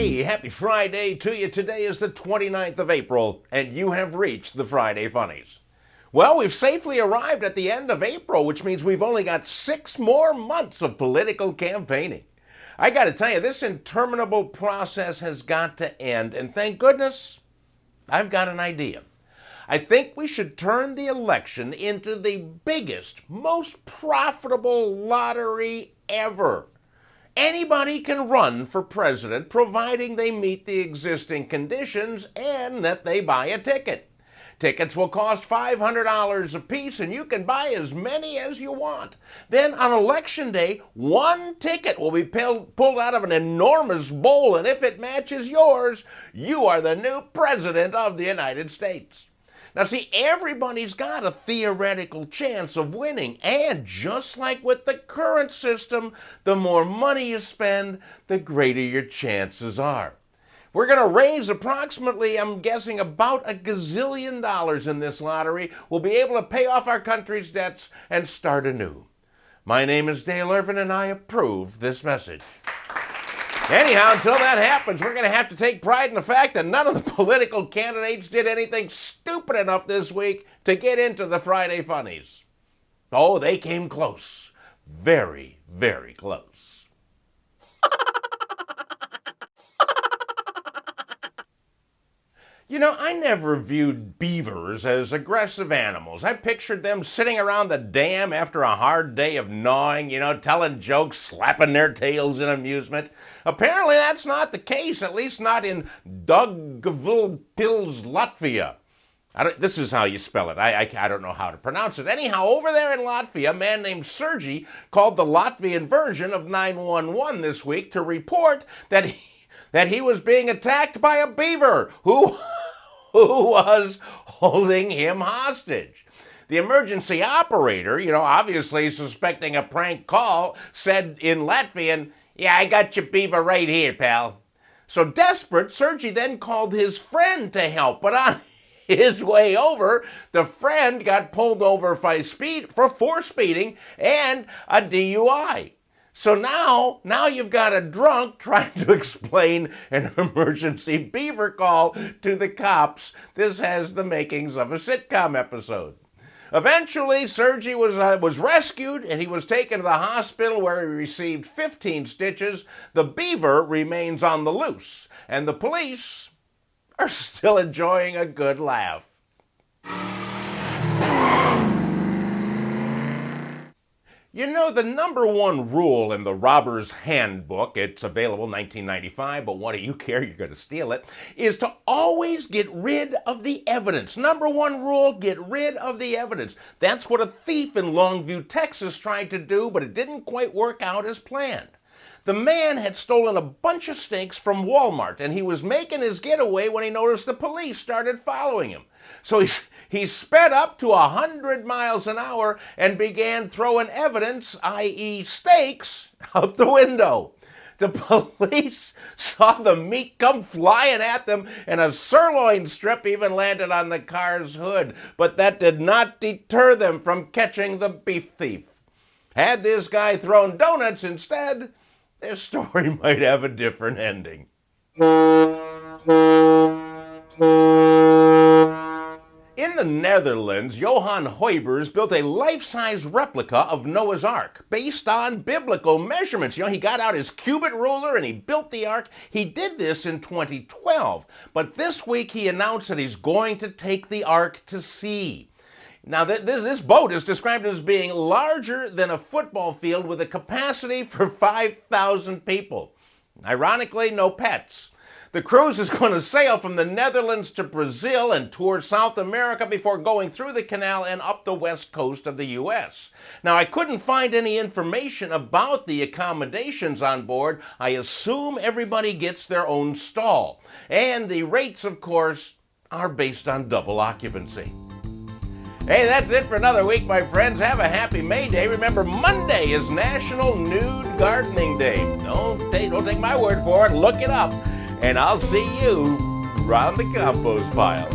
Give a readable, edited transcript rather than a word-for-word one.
Hey, happy Friday to you. Today is the 29th of April, and you have reached the Friday Funnies. Well, we've safely arrived at the end of April, which means we've only got 6 more months of political campaigning. I got to tell you, this interminable process has got to end, and thank goodness, I've got an idea. I think we should turn the election into the biggest, most profitable lottery ever. Anybody can run for president providing they meet the existing conditions and that they buy a ticket. Tickets will cost $500 a piece and you can buy as many as you want. Then on election day, one ticket will be pulled out of an enormous bowl, and if it matches yours, you are the new president of the United States. Now see, everybody's got a theoretical chance of winning, and just like with the current system, the more money you spend, the greater your chances are. We're going to raise approximately, I'm guessing, about $1 gazillion in this lottery. We'll be able to pay off our country's debts and start anew. My name is Dale Irvin, and I approve this message. Anyhow, until that happens, we're going to have to take pride in the fact that none of the political candidates did anything stupid enough this week to get into the Friday Funnies. Oh, they came close. Very, very close. You know, I never viewed beavers as aggressive animals. I pictured them sitting around the dam after a hard day of gnawing, telling jokes, slapping their tails in amusement. Apparently that's not the case, at least not in Daugavpils, Latvia. This is how you spell it. I don't know how to pronounce it. Anyhow, over there in Latvia, a man named Sergey called the Latvian version of 911 this week to report that he was being attacked by a beaver who was holding him hostage. The emergency operator, obviously suspecting a prank call, said in Latvian, "Yeah, I got your beaver right here, pal." So desperate, Sergey then called his friend to help, but on his way over, the friend got pulled over for speeding and a DUI. So now you've got a drunk trying to explain an emergency beaver call to the cops. This has the makings of a sitcom episode. Eventually, Sergey was rescued and he was taken to the hospital where he received 15 stitches. The beaver remains on the loose, and the police are still enjoying a good laugh. You know, the number one rule in the Robber's Handbook, it's available 1995, but what do you care? You're going to steal it, is to always get rid of the evidence. Number one rule, get rid of the evidence. That's what a thief in Longview, Texas tried to do, but it didn't quite work out as planned. The man had stolen a bunch of steaks from Wal-Mart, and he was making his getaway when he noticed the police started following him. So he sped up to 100 miles an hour and began throwing evidence, i.e. steaks, out the window. The police saw the meat come flying at them, and a sirloin strip even landed on the car's hood. But that did not deter them from catching the beef thief. Had this guy thrown donuts instead, their story might have a different ending. In the Netherlands, Johan Huybers built a life-size replica of Noah's Ark based on biblical measurements. He got out his cubit ruler and he built the Ark. He did this in 2012, but this week he announced that he's going to take the Ark to sea. Now, this boat is described as being larger than a football field with a capacity for 5,000 people. Ironically, no pets. The cruise is going to sail from the Netherlands to Brazil and tour South America before going through the canal and up the west coast of the U.S. Now, I couldn't find any information about the accommodations on board. I assume everybody gets their own stall. And the rates, of course, are based on double occupancy. Hey, that's it for another week, my friends. Have a happy May Day. Remember, Monday is National Nude Gardening Day. Don't take my word for it. Look it up. And I'll see you around the compost pile.